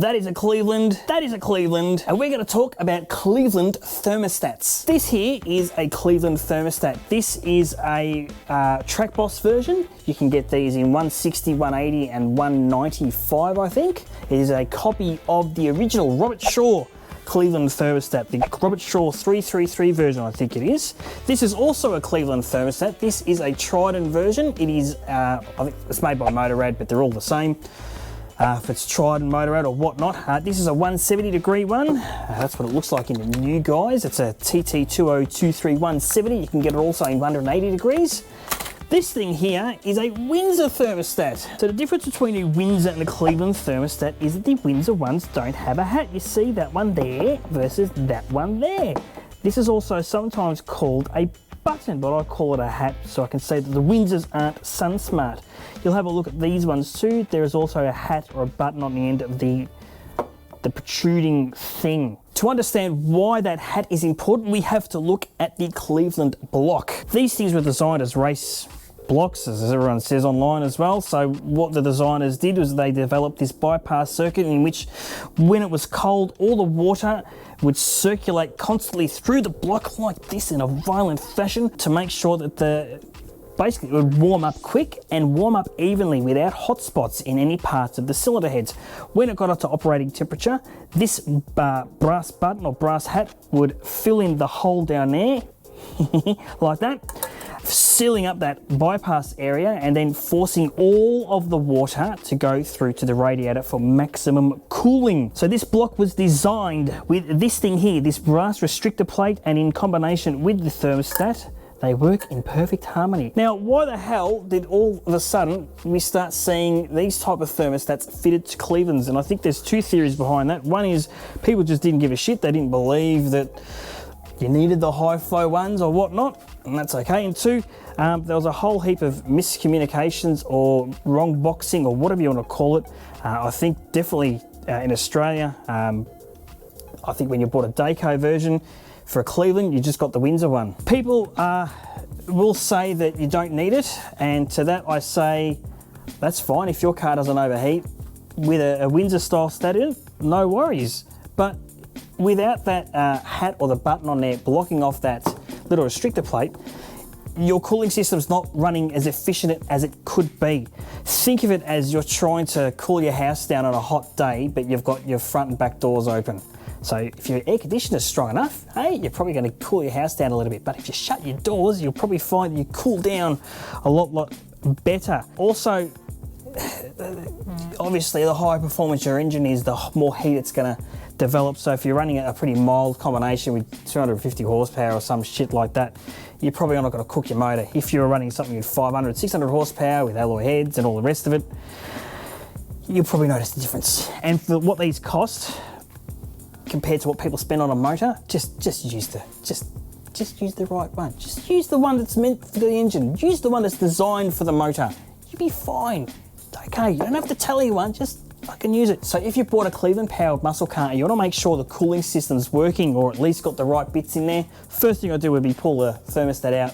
That is a Cleveland, and we're gonna talk about Cleveland thermostats. This here is a Cleveland thermostat. This is a TrackBoss version. You can get these in 160, 180, and 195, I think. It is a copy of the original Robert Shaw Cleveland thermostat, the Robert Shaw 333 version, I think it is. This is also a Cleveland thermostat. This is a Trident version. It is, I think it's made by Motorrad, but they're all the same. If it's Trident, Motorrad or whatnot. This is a 170 degree one. That's what it looks like in the new guys. It's a TT2023170. You can get it also in 180 degrees. This thing here is a Windsor thermostat. So the difference between a Windsor and a Cleveland thermostat is that the Windsor ones don't have a hat. You see that one there versus that one there. This is also sometimes called a button, but I call it a hat so I can say that the Windsors aren't sun smart. You'll have a look at these ones too. There is also a hat or a button on the end of the protruding thing. To understand why that hat is important, we have to look at the Cleveland block. These things were designed as race blocks, as everyone says online as well. So what the designers did was they developed this bypass circuit in which when it was cold, all the water would circulate constantly through the block like this in a violent fashion to make sure that basically it would warm up quick and warm up evenly without hot spots in any parts of the cylinder heads. When it got up to operating temperature, this brass button or brass hat would fill in the hole down there like that, sealing up that bypass area and then forcing all of the water to go through to the radiator for maximum cooling. So this block was designed with this thing here, this brass restrictor plate, and in combination with the thermostat, they work in perfect harmony. Now, why the hell did all of a sudden we start seeing these type of thermostats fitted to Cleveland's? And I think there's two theories behind that. One is people just didn't give a shit. They didn't believe that you needed the high flow ones or whatnot, and that's okay. And two, there was a whole heap of miscommunications or wrong boxing or whatever you want to call it. I think definitely in Australia, I think when you bought a Dayco version for a Cleveland, you just got the Windsor one. People will say that you don't need it, and to that I say, that's fine. If your car doesn't overheat with a Windsor style stat in it, no worries. But without that hat or the button on there blocking off that little restrictor plate, your cooling system's not running as efficient as it could be. Think of it as you're trying to cool your house down on a hot day, but you've got your front and back doors open. So if your air conditioner's strong enough, hey, you're probably going to cool your house down a little bit. But if you shut your doors, you'll probably find you cool down a lot better. Also, obviously, the higher performance your engine is, the more heat it's going to develop. So if you're running a pretty mild combination with 250 horsepower or some shit like that, you're probably not going to cook your motor. If you're running something with 500, 600 horsepower with alloy heads and all the rest of it, you'll probably notice the difference. And for what these cost compared to what people spend on a motor, just use the right one. Just use the one that's meant for the engine. Use the one that's designed for the motor. You'll be fine. It's okay. You don't have to tell anyone. Just fucking use it. So if you bought a Cleveland powered muscle car and you want to make sure the cooling system's working or at least got the right bits in there, first thing I do would be pull the thermostat out,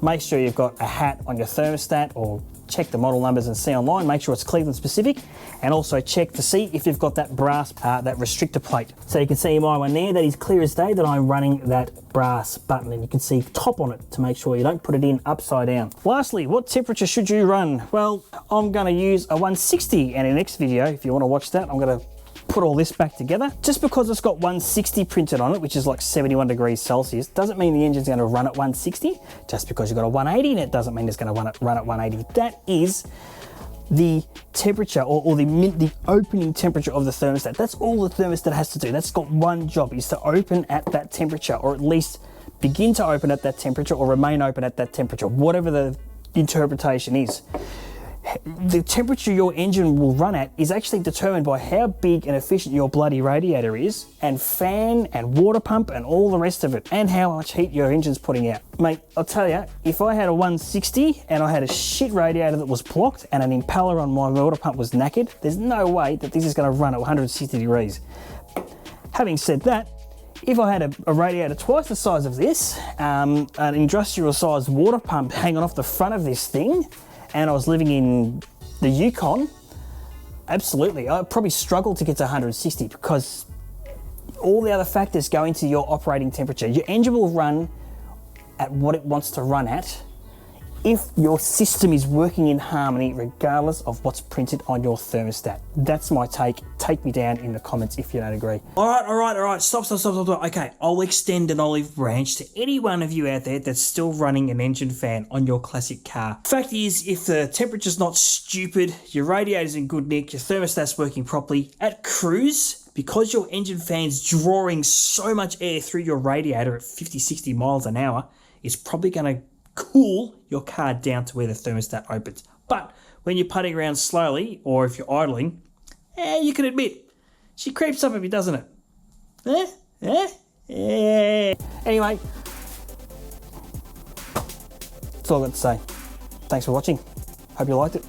make sure you've got a hat on your thermostat, or check the model numbers and see online, make sure it's Cleveland specific, and also check to see if you've got that brass, that restrictor plate. So you can see my one there, that is clear as day that I'm running that brass button, and you can see top on it to make sure you don't put it in upside down. Lastly, what temperature should you run? Well, I'm going to use a 160, and in the next video, if you want to watch that, I'm going to put all this back together. Just because it's got 160 printed on it, which is like 71 degrees Celsius, doesn't mean the engine's going to run at 160. Just because you've got a 180 in it doesn't mean it's going to run at 180. That is the temperature or the opening temperature of the thermostat. That's all the thermostat has to do. That's got one job, is to open at that temperature, or at least begin to open at that temperature or remain open at that temperature, whatever the interpretation is. The temperature your engine will run at is actually determined by how big and efficient your bloody radiator is, and fan and water pump and all the rest of it, and how much heat your engine's putting out. Mate, I'll tell you, if I had a 160 and I had a shit radiator that was blocked and an impeller on my water pump was knackered, there's no way that this is going to run at 160 degrees. Having said that, if I had a radiator twice the size of this, an industrial sized water pump hanging off the front of this thing, and I was living in the Yukon, absolutely. I probably struggle to get to 160 because all the other factors go into your operating temperature. Your engine will run at what it wants to run at if your system is working in harmony regardless of what's printed on your thermostat. That's my take. Take me down in the comments if you don't agree. All right. Stop. Okay, I'll extend an olive branch to any one of you out there that's still running an engine fan on your classic car. Fact is, if the temperature's not stupid, your radiator's in good nick, your thermostat's working properly, at cruise, because your engine fan's drawing so much air through your radiator at 50, 60 miles an hour, it's probably going to cool your car down to where the thermostat opens. But when you're putting around slowly, or if you're idling, you can admit, she creeps up a bit, doesn't it? Anyway, that's all I've got to say. Thanks for watching. Hope you liked it.